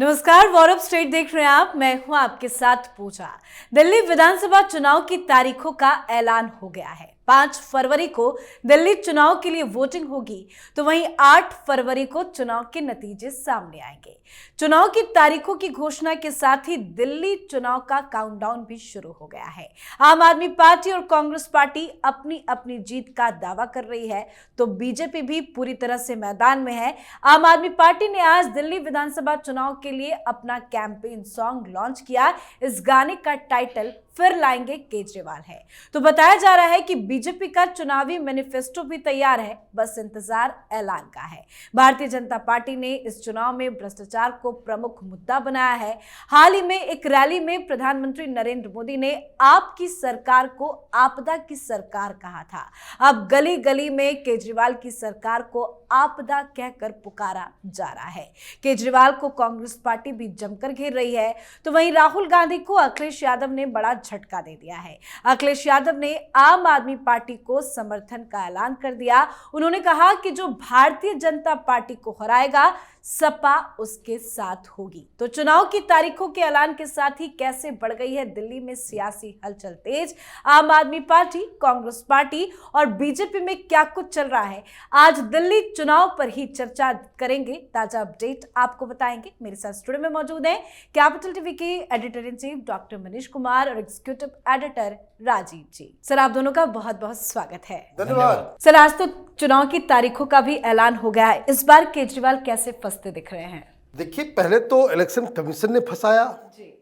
नमस्कार, वॉरअप स्टेट देख रहे हैं आप। मैं हूं आपके साथ पूजा। दिल्ली विधानसभा चुनाव की तारीखों का ऐलान हो गया है। 5 फरवरी को दिल्ली चुनाव के लिए वोटिंग होगी, तो वहीं 8 फरवरी को चुनाव के नतीजे सामने आएंगे। चुनाव की तारीखों की घोषणा के साथ ही दिल्ली चुनाव का काउंटडाउन भी शुरू हो गया है। आम आदमी पार्टी और कांग्रेस पार्टी अपनी अपनी जीत का दावा कर रही है, तो बीजेपी भी पूरी तरह से मैदान में है। आम आदमी पार्टी ने आज दिल्ली विधानसभा चुनाव के लिए अपना कैंपेन सॉन्ग लॉन्च किया। इस गाने का टाइटल फिर लाएंगे केजरीवाल है। तो बताया जा रहा है कि बीजेपी का चुनावी मैनिफेस्टो भी तैयार है, बस इंतजार ऐलान का है। भारतीय जनता पार्टी ने इस चुनाव में भ्रष्टाचार को प्रमुख मुद्दा बनाया है। हाल ही में एक रैली में प्रधानमंत्री नरेंद्र मोदी ने आपकी सरकार को आपदा की सरकार कहा था। अब गली गली में केजरीवाल की सरकार को आपदा कहकर पुकारा जा रहा है। केजरीवाल को कांग्रेस पार्टी भी जमकर घेर रही है, तो वहीं राहुल गांधी को अखिलेश यादव ने बड़ा झटका दे दिया है। अखिलेश यादव ने आम आदमी पार्टी को समर्थन का ऐलान कर दिया। उन्होंने कहा कि जो भारतीय जनता पार्टी को हराएगा, सपा उसके साथ होगी। तो चुनाव की तारीखों के ऐलान के साथ ही कैसे बढ़ गई है दिल्ली में सियासी हलचल तेज। आम आदमी पार्टी, कांग्रेस पार्टी और बीजेपी में क्या कुछ चल रहा है, आज दिल्ली चुनाव पर ही चर्चा करेंगे। ताजा अपडेट आपको बताएंगे। मेरे साथ स्टूडियो में मौजूद हैं कैपिटल टीवी के editor in chief doctor Manish Kumar और एग्जीक्यूटिव एडिटर राजीव जी। सर, आप दोनों का बहुत बहुत स्वागत है। धन्यवाद। सर, आज तो चुनाव की तारीखों का भी ऐलान हो गया है। इस बार केजरीवाल कैसे फंसते दिख रहे हैं? देखिए, पहले तो इलेक्शन कमीशन ने फंसाया जी।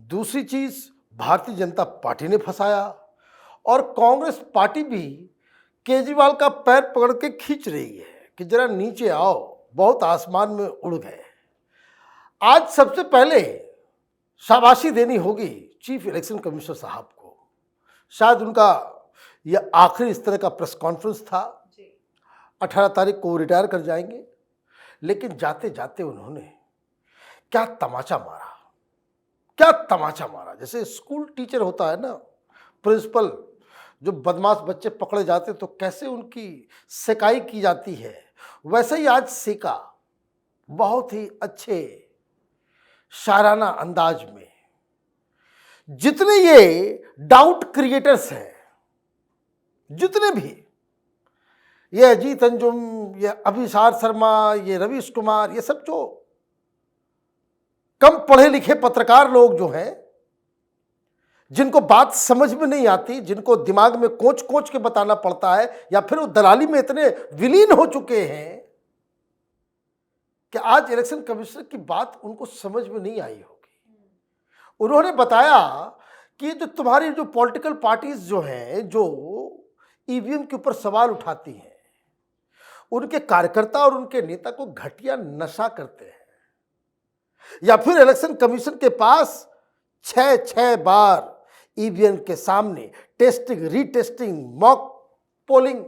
दूसरी चीज भारतीय जनता पार्टी ने फंसाया और कांग्रेस पार्टी भी केजरीवाल का पैर पकड़ के खींच रही है कि जरा नीचे आओ, बहुत आसमान में उड़ गए। आज सबसे पहले शाबाशी देनी होगी चीफ इलेक्शन कमिश्नर साहब को। शायद उनका यह आखिरी इस तरह का प्रेस कॉन्फ्रेंस था। 18 तारीख को रिटायर कर जाएंगे, लेकिन जाते जाते उन्होंने क्या तमाचा मारा, क्या तमाचा मारा। जैसे स्कूल टीचर होता है ना, प्रिंसिपल, जो बदमाश बच्चे पकड़े जाते तो कैसे उनकी सेकाई की जाती है, वैसे ही आज सेका बहुत ही अच्छे शायराना अंदाज में। जितने ये डाउट क्रिएटर्स हैं, जितने भी, ये अजीत अंजुम, ये अभिसार शर्मा, ये रवीश कुमार, ये सब जो कम पढ़े लिखे पत्रकार लोग जो हैं, जिनको बात समझ में नहीं आती, जिनको दिमाग में कोच कोच के बताना पड़ता है, या फिर वो दलाली में इतने विलीन हो चुके हैं कि आज इलेक्शन कमिश्नर की बात उनको समझ में नहीं आई होगी। उन्होंने बताया कि जो तुम्हारी जो पॉलिटिकल पार्टीज जो हैं, जो ईवीएम के ऊपर सवाल उठाती हैं, उनके कार्यकर्ता और उनके नेता को घटिया नशा करते हैं, या फिर इलेक्शन कमीशन के पास 6 बार ईवीएम के सामने टेस्टिंग, रीटेस्टिंग, मॉक पोलिंग,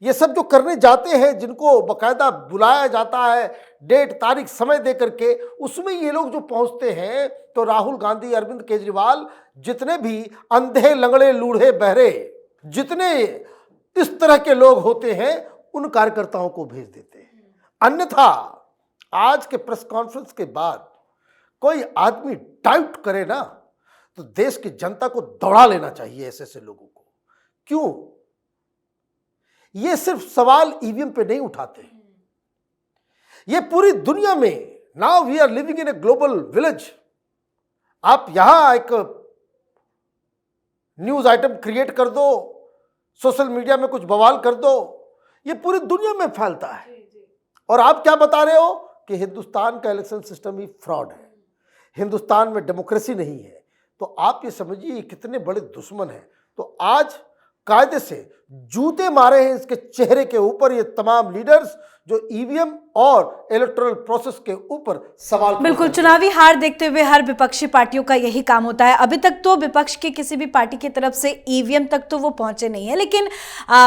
ये सब जो करने जाते हैं, जिनको बाकायदा बुलाया जाता है डेट तारीख समय दे करके, उसमें ये लोग जो पहुंचते हैं, तो राहुल गांधी, अरविंद केजरीवाल, जितने भी अंधे लंगड़े लूढ़े बहरे, जितने इस तरह के लोग होते हैं, उन कार्यकर्ताओं को भेज देते हैं। अन्यथा आज के प्रेस कॉन्फ्रेंस के बाद कोई आदमी डाउट करे ना, तो देश की जनता को दौड़ा लेना चाहिए ऐसे ऐसे लोगों को। क्यों? ये सिर्फ सवाल ईवीएम पे नहीं उठाते, ये पूरी दुनिया में, now we are living in a global village. आप यहां एक न्यूज आइटम क्रिएट कर दो, सोशल मीडिया में कुछ बवाल कर दो, ये पूरी दुनिया में फैलता है। और आप क्या बता रहे हो कि हिंदुस्तान का इलेक्शन सिस्टम ही फ्रॉड है, हिंदुस्तान में डेमोक्रेसी नहीं है। तो आप ये समझिए कितने बड़े दुश्मन हैं। तो आज कायदे से जूते मारे हैं इसके चेहरे के ऊपर ये तमाम लीडर्स जो ईवीएम और इलेक्टोरल प्रोसेस के ऊपर सवाल। बिल्कुल, चुनावी हार देखते हुए हर विपक्षी पार्टियों का यही काम होता है। अभी तक तो विपक्ष की किसी भी पार्टी की तरफ से ईवीएम तक तो वो पहुंचे नहीं है, लेकिन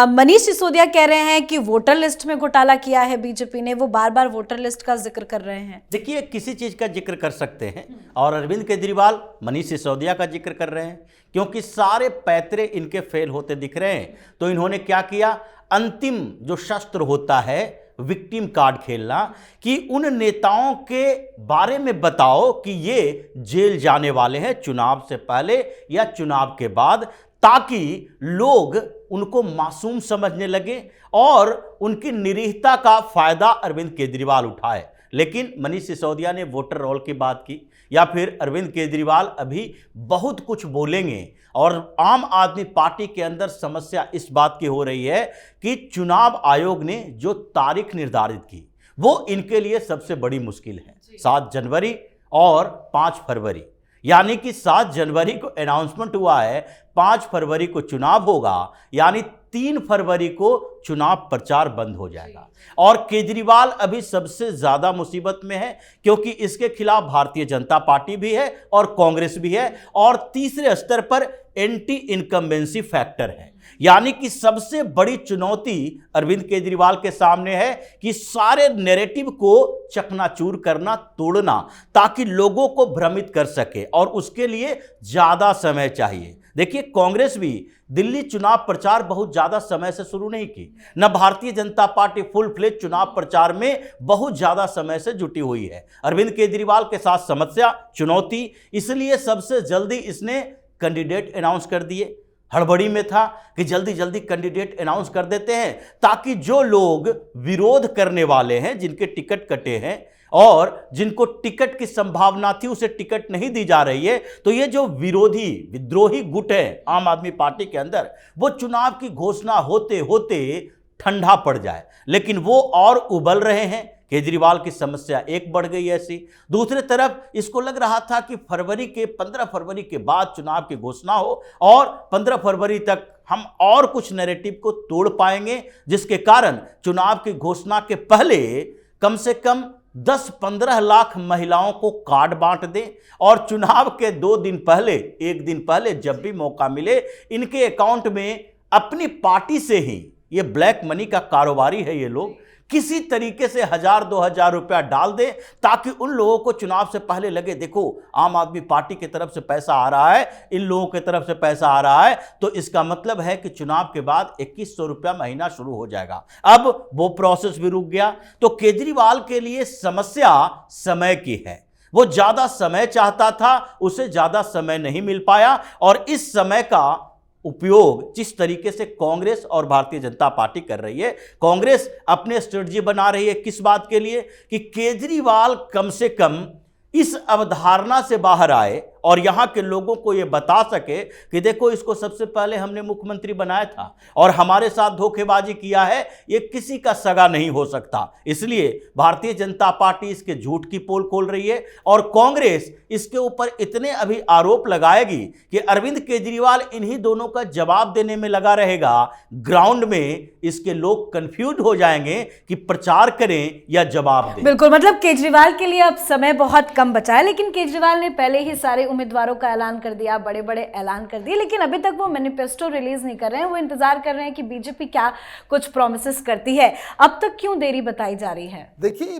मनीष सिसोदिया कह रहे हैं कि वोटर लिस्ट में घोटाला किया है बीजेपी ने। वो बार बार वोटर लिस्ट का जिक्र कर रहे हैं। देखिए, किसी चीज का जिक्र कर सकते हैं, और अरविंद केजरीवाल मनीष सिसोदिया का जिक्र कर रहे हैं, क्योंकि सारे पैतरे इनके फेल होते दिख रहे हैं। तो इन्होंने क्या किया, अंतिम जो शस्त्र होता है विक्टिम कार्ड खेलना कि उन नेताओं के बारे में बताओ कि ये जेल जाने वाले हैं चुनाव से पहले या चुनाव के बाद, ताकि लोग उनको मासूम समझने लगे और उनकी निरीहता का फायदा अरविंद केजरीवाल उठाए। लेकिन मनीष सिसोदिया ने वोटर रोल की बात की, या फिर अरविंद केजरीवाल अभी बहुत कुछ बोलेंगे। और आम आदमी पार्टी के अंदर समस्या इस बात की हो रही है कि चुनाव आयोग ने जो तारीख निर्धारित की वो इनके लिए सबसे बड़ी मुश्किल है। 7 जनवरी और 5 फरवरी, यानी कि 7 जनवरी को अनाउंसमेंट हुआ है, 5 फरवरी को चुनाव होगा, यानी 3 फरवरी को चुनाव प्रचार बंद हो जाएगा। और केजरीवाल अभी सबसे ज्यादा मुसीबत में है, क्योंकि इसके खिलाफ भारतीय जनता पार्टी भी है और कांग्रेस भी है, और तीसरे स्तर पर एंटी इनकम्बेंसी फैक्टर है। यानी कि सबसे बड़ी चुनौती अरविंद केजरीवाल के सामने है कि सारे नैरेटिव को चकनाचूर करना, तोड़ना, ताकि लोगों को भ्रमित कर सके, और उसके लिए ज्यादा समय चाहिए। देखिए, कांग्रेस भी दिल्ली चुनाव प्रचार बहुत ज्यादा समय से शुरू नहीं की, न Bharatiya Janata party full fledge चुनाव प्रचार में बहुत ज्यादा समय से जुटी हुई है। अरविंद केजरीवाल के साथ समस्या, चुनौती, इसलिए सबसे जल्दी इसने कैंडिडेट अनाउंस कर दिए। हड़बड़ी में था कि जल्दी जल्दी कैंडिडेट अनाउंस कर देते हैं, ताकि जो लोग विरोध करने वाले हैं, जिनके टिकट कटे हैं और जिनको टिकट की संभावना थी उसे टिकट नहीं दी जा रही है, तो ये जो विरोधी विद्रोही गुट है आम आदमी पार्टी के अंदर, वो चुनाव की घोषणा होते होते ठंडा पड़ जाए। लेकिन वो और उबल रहे हैं। केजरीवाल की समस्या एक बढ़ गई ऐसी। दूसरी तरफ इसको लग रहा था कि 15 फरवरी के बाद चुनाव की घोषणा हो और 15 फरवरी तक हम और कुछ नैरेटिव को तोड़ पाएंगे, जिसके कारण चुनाव की घोषणा के पहले कम से कम 10-15 लाख महिलाओं को कार्ड बांट दें, और चुनाव के 2 दिन पहले, 1 दिन पहले जब भी मौका मिले, इनके अकाउंट में अपनी पार्टी से ही, ये ब्लैक मनी का कारोबारी है ये लोग, किसी तरीके से 1000-2000 रुपया डाल दे, ताकि उन लोगों को चुनाव से पहले लगे, देखो आम आदमी पार्टी की तरफ से पैसा आ रहा है, इन लोगों की तरफ से पैसा आ रहा है, तो इसका मतलब है कि चुनाव के बाद 2100 रुपया महीना शुरू हो जाएगा। अब वो प्रोसेस भी रुक गया। तो केजरीवाल के लिए समस्या समय की है। वो ज्यादा समय चाहता था, उसे ज्यादा समय नहीं मिल पाया, और इस समय का उपयोग जिस तरीके से कांग्रेस और भारतीय जनता पार्टी कर रही है, कांग्रेस अपने स्ट्रेटजी बना रही है किस बात के लिए, कि केजरीवाल कम से कम इस अवधारणा से बाहर आए और यहां के लोगों को यह बता सके कि देखो, इसको सबसे पहले हमने मुख्यमंत्री बनाया था और हमारे साथ धोखेबाजी किया है, ये किसी का सगा नहीं हो सकता। इसलिए भारतीय जनता पार्टी इसके झूठ की पोल खोल रही है, और कांग्रेस इसके ऊपर इतने अभी आरोप लगाएगी कि अरविंद केजरीवाल इन्हीं दोनों का जवाब देने में लगा रहेगा। ग्राउंड में इसके लोग कंफ्यूज हो जाएंगे कि प्रचार करें या जवाब दें। बिल्कुल, मतलब केजरीवाल के लिए अब समय बहुत कम बचा है, लेकिन केजरीवाल ने पहले ही सारे उम्मीदवारों का ऐलान कर दिया, बड़े बड़े ऐलान कर दिए, लेकिन अभी तक वो मैनिफेस्टो रिलीज नहीं कर रहे हैं। वो इंतजार कर रहे हैं कि बीजेपी क्या कुछ प्रॉमिसेस करती है। अब तक क्यों देरी बताई जा रही है? देखिए,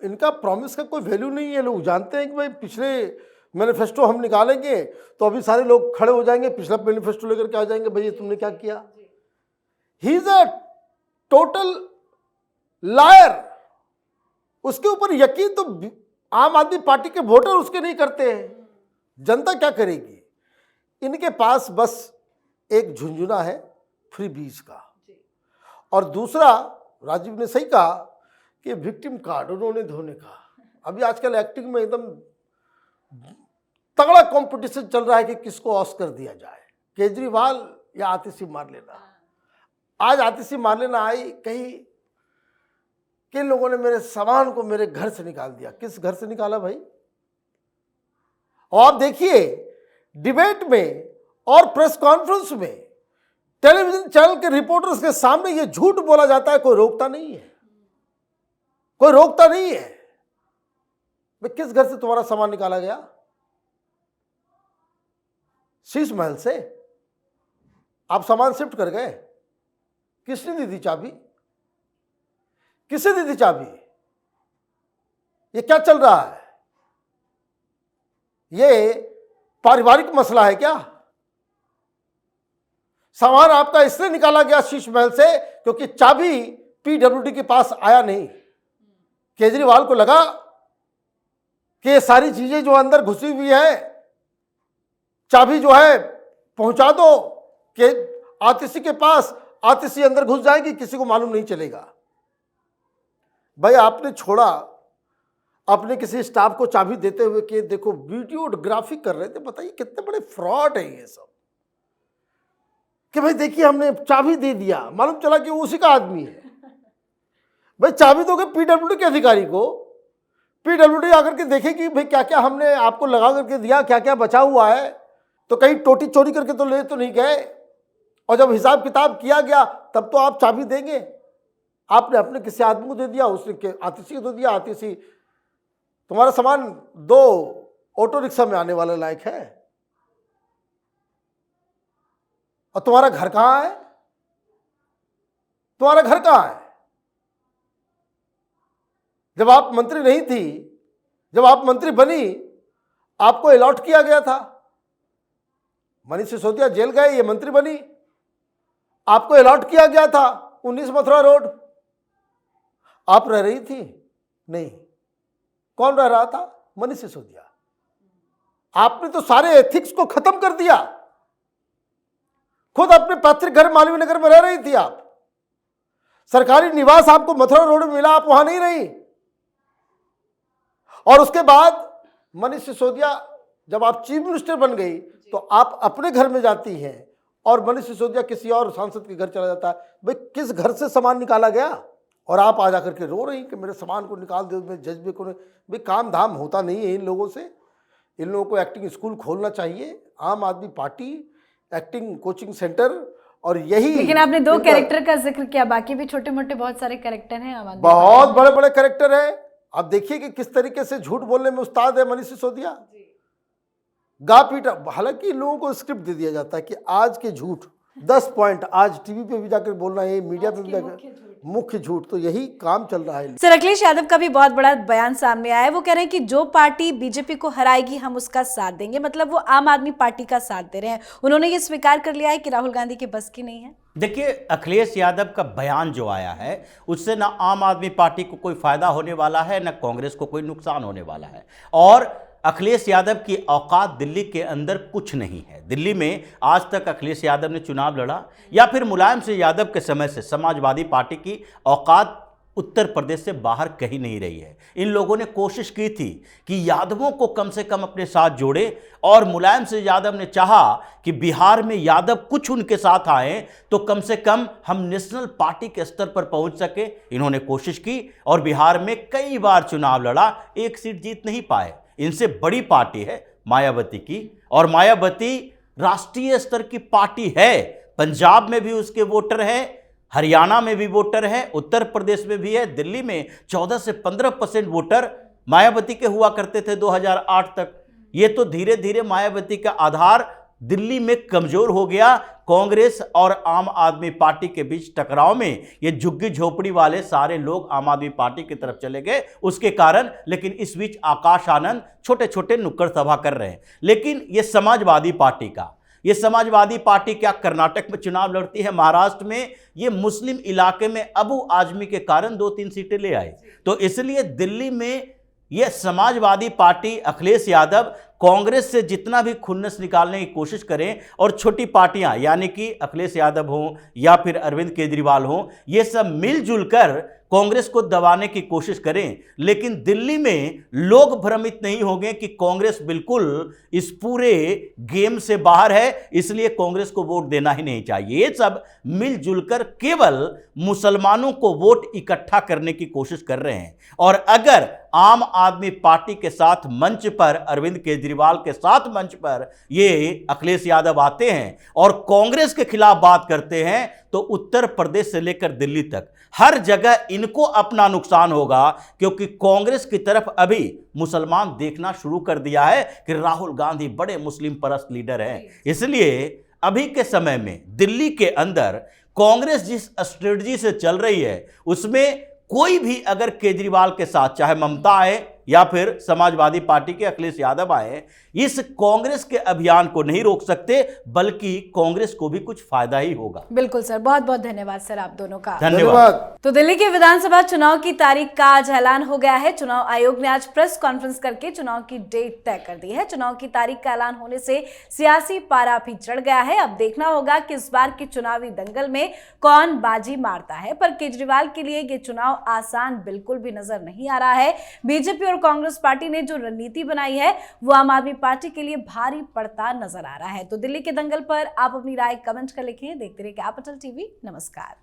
इनका प्रॉमिस का कोई वैल्यू नहीं है। लोग जानते हैं कि भाई पिछले मैनिफेस्टो हम निकालेंगे तो अभी सारे लोग खड़े हो जाएंगे, पिछला मैनिफेस्टो लेकर के आ जाएंगे, भैया तुमने क्या किया। He is a total liar. उसके ऊपर यकीन तो आम आदमी पार्टी के वोटर उसके नहीं करते हैं। जनता क्या करेगी? इनके पास बस एक झुंझुना है फ्री बीज का, और दूसरा राजीव ने सही कहा कि विक्टिम कार्ड उन्होंने धोने का। अभी आजकल एक्टिंग में एकदम तगड़ा कंपटीशन चल रहा है कि किसको ऑस्कर दिया जाए, केजरीवाल या आतिशी मार्लेना। आज आतिशी मार्लेना आई, कहीं किन लोगों ने मेरे सामान को मेरे घर से निकाल दिया। किस घर से निकाला भाई? और आप देखिए, डिबेट में और प्रेस कॉन्फ्रेंस में टेलीविजन चैनल के रिपोर्टर्स के सामने ये झूठ बोला जाता है, कोई रोकता नहीं है, कोई रोकता नहीं है। भाई किस घर से तुम्हारा सामान निकाला गया? शीश महल से आप सामान शिफ्ट कर गए। किसने दी थी चाबी? किसने दी थी चाबी? ये क्या चल रहा है? ये पारिवारिक मसला है क्या? सामान आपका इसलिए निकाला गया शीश महल से क्योंकि चाबी पीडब्ल्यूडी के पास आया नहीं। केजरीवाल को लगा कि ये सारी चीजें जो अंदर घुसी हुई है, चाबी जो है पहुंचा दो कि आतिशी के पास, आतिशी अंदर घुस जाएगी, किसी को मालूम नहीं चलेगा। भाई आपने छोड़ा अपने किसी स्टाफ को चाबी देते हुए कि देखो वीडियोग्राफी कर रहे थे। बताइए कितने बड़े फ्रॉड है ये सब, कि भाई देखिए हमने चाबी दे दिया, मालूम चला कि वो उसी का आदमी है। भाई चाबी दोगे पीडब्ल्यूडी के अधिकारी को, पीडब्ल्यूडी आकर के देखे कि भाई क्या क्या हमने आपको लगा करके दिया, क्या क्या बचा हुआ है, तो कहीं टोटी चोरी करके तो ले तो नहीं गए। और जब हिसाब किताब किया गया तब तो आप चाबी देंगे। आपने अपने किसी आदमी को दे दिया, उसने आतिशी को दे दिया। आतिशी तुम्हारा सामान 2 ऑटो रिक्शा में आने वाले लायक है, और तुम्हारा घर कहां है? तुम्हारा घर कहां है? जब आप मंत्री नहीं थी, जब आप मंत्री बनी, आपको अलॉट किया गया था। मनीष सिसोदिया जेल गए, ये मंत्री बनी, आपको अलॉट किया गया था 19 मथुरा रोड। आप रह रही थी? नहीं। कौन रह रहा था? मनीष सिसोदिया। आपने तो सारे एथिक्स को खत्म कर दिया। खुद अपने पैतृक घर मालवीय नगर में रह रही थी आप, सरकारी निवास आपको मथुरा रोड में मिला, आप वहां नहीं रही। और उसके बाद मनीष सिसोदिया, जब आप चीफ मिनिस्टर बन गई तो आप अपने घर में जाती हैं और मनीष सिसोदिया किसी और सांसद के घर चला जाता है। भाई किस घर से सामान निकाला गया? और आप आ जाकर के रो रही कि मेरे सामान को निकाल दो, मेरे जज्बे को। भाई काम धाम होता नहीं है इन लोगों से। इन लोगों को एक्टिंग स्कूल खोलना चाहिए, आम आदमी पार्टी एक्टिंग कोचिंग सेंटर। और यही, लेकिन आपने 2 कैरेक्टर का जिक्र किया, बाकी भी छोटे मोटे बहुत सारे कैरेक्टर हैं आम आदमी बहुत बड़े बड़े कैरेक्टर हैं। आप देखिए कि किस तरीके से झूठ बोलने में उस्ताद है मनीष सिसोदिया। गा पीटा, हालांकि इन लोगों को स्क्रिप्ट दे दिया जाता है कि आज के झूठ 10 पॉइंट, आज टीवी पे भी जाकर बोलना है, मीडिया पे भी जाकर मुख्य झूठ। तो यही काम चल रहा है। सर अखिलेश यादव का भी बहुत बड़ा बयान सामने आया है। वो कह रहे हैं कि जो पार्टी बीजेपी को हराएगी हम उसका साथ देंगे, मतलब वो आम आदमी पार्टी का साथ दे रहे हैं। उन्होंने ये स्वीकार कर लिया है कि राहुल गांधी के बस की नहीं है। देखिए, अखिलेश यादव का बयान जो आया है उससे ना आम आदमी पार्टी को कोई फायदा होने वाला है, ना कांग्रेस को कोई नुकसान होने वाला है। और अखिलेश यादव की औकात दिल्ली के अंदर कुछ नहीं है। दिल्ली में आज तक अखिलेश यादव ने चुनाव लड़ा या फिर मुलायम सिंह यादव के समय से समाजवादी पार्टी की औकात उत्तर प्रदेश से बाहर कहीं नहीं रही है। इन लोगों ने कोशिश की थी कि यादवों को कम से कम अपने साथ जोड़े, और मुलायम सिंह यादव ने चाहा कि बिहार में यादव कुछ उनके साथ आए तो कम से कम हम नेशनल पार्टी के स्तर पर पहुंच सके। इन्होंने कोशिश की और बिहार में कई बार चुनाव लड़ा, 1 सीट जीत नहीं पाए। इनसे बड़ी पार्टी है मायावती की, और मायावती राष्ट्रीय स्तर की पार्टी है। पंजाब में भी उसके वोटर हैं, हरियाणा में भी वोटर है, उत्तर प्रदेश में भी है। दिल्ली में 14 से 15% वोटर मायावती के हुआ करते थे 2008 तक। ये तो धीरे धीरे मायावती का आधार दिल्ली में कमजोर हो गया। कांग्रेस और आम आदमी पार्टी के बीच टकराव में ये झुग्गी झोपड़ी वाले सारे लोग आम आदमी पार्टी की तरफ चले गए उसके कारण। लेकिन इस बीच आकाश आनंद छोटे छोटे नुक्कड़ सभा कर रहे हैं। लेकिन ये समाजवादी पार्टी क्या कर्नाटक में चुनाव लड़ती है, महाराष्ट्र में ये मुस्लिम इलाके में अबू आजमी के कारण 2-3 सीटें ले आए। तो इसलिए दिल्ली में ये समाजवादी पार्टी, अखिलेश यादव कांग्रेस से जितना भी खुन्नस निकालने की कोशिश करें, और छोटी पार्टियां यानी कि अखिलेश यादव हों या फिर अरविंद केजरीवाल हों, ये सब मिलजुल कर कांग्रेस को दबाने की कोशिश करें। लेकिन दिल्ली में लोग भ्रमित नहीं होंगे कि कांग्रेस बिल्कुल इस पूरे गेम से बाहर है, इसलिए कांग्रेस को वोट देना ही नहीं चाहिए। ये सब मिलजुल कर केवल मुसलमानों को वोट इकट्ठा करने की कोशिश कर रहे हैं। और अगर आम आदमी पार्टी के साथ मंच पर, अरविंद केजरीवाल के साथ मंच पर ये अखिलेश यादव आते हैं और कांग्रेस के खिलाफ बात करते हैं, तो उत्तर प्रदेश से लेकर दिल्ली तक हर जगह इनको अपना नुकसान होगा। क्योंकि कांग्रेस की तरफ अभी मुसलमान देखना शुरू कर दिया है कि राहुल गांधी बड़े मुस्लिम परस्त लीडर हैं। इसलिए अभी के समय में दिल्ली के अंदर कांग्रेस जिस स्ट्रेटजी से चल रही है उसमें कोई भी अगर केजरीवाल के साथ, चाहे ममता आए या फिर समाजवादी पार्टी के अखिलेश यादव आए, इस कांग्रेस के अभियान को नहीं रोक सकते, बल्कि कांग्रेस को भी कुछ फायदा ही होगा। बिल्कुल सर, बहुत बहुत धन्यवाद सर आप दोनों का। धन्यवाद। तो दिल्ली के विधानसभा चुनाव की तारीख का आज ऐलान हो गया है। चुनाव आयोग ने आज प्रेस कॉन्फ्रेंस करके चुनाव की डेट तय कर दी है। चुनाव की तारीख का ऐलान होने से सियासी पारा भी चढ़ गया है। अब देखना होगा कि इस बार के चुनावी दंगल में कौन बाजी मारता है। पर केजरीवाल के लिए ये चुनाव आसान बिल्कुल भी नजर नहीं आ रहा है। बीजेपी और कांग्रेस पार्टी ने जो रणनीति बनाई है वो आम आदमी पार्टी के लिए भारी पड़ता नजर आ रहा है। तो दिल्ली के दंगल पर आप अपनी राय कमेंट कर लिखें। देखते रहिए कैपिटल टीवी। नमस्कार।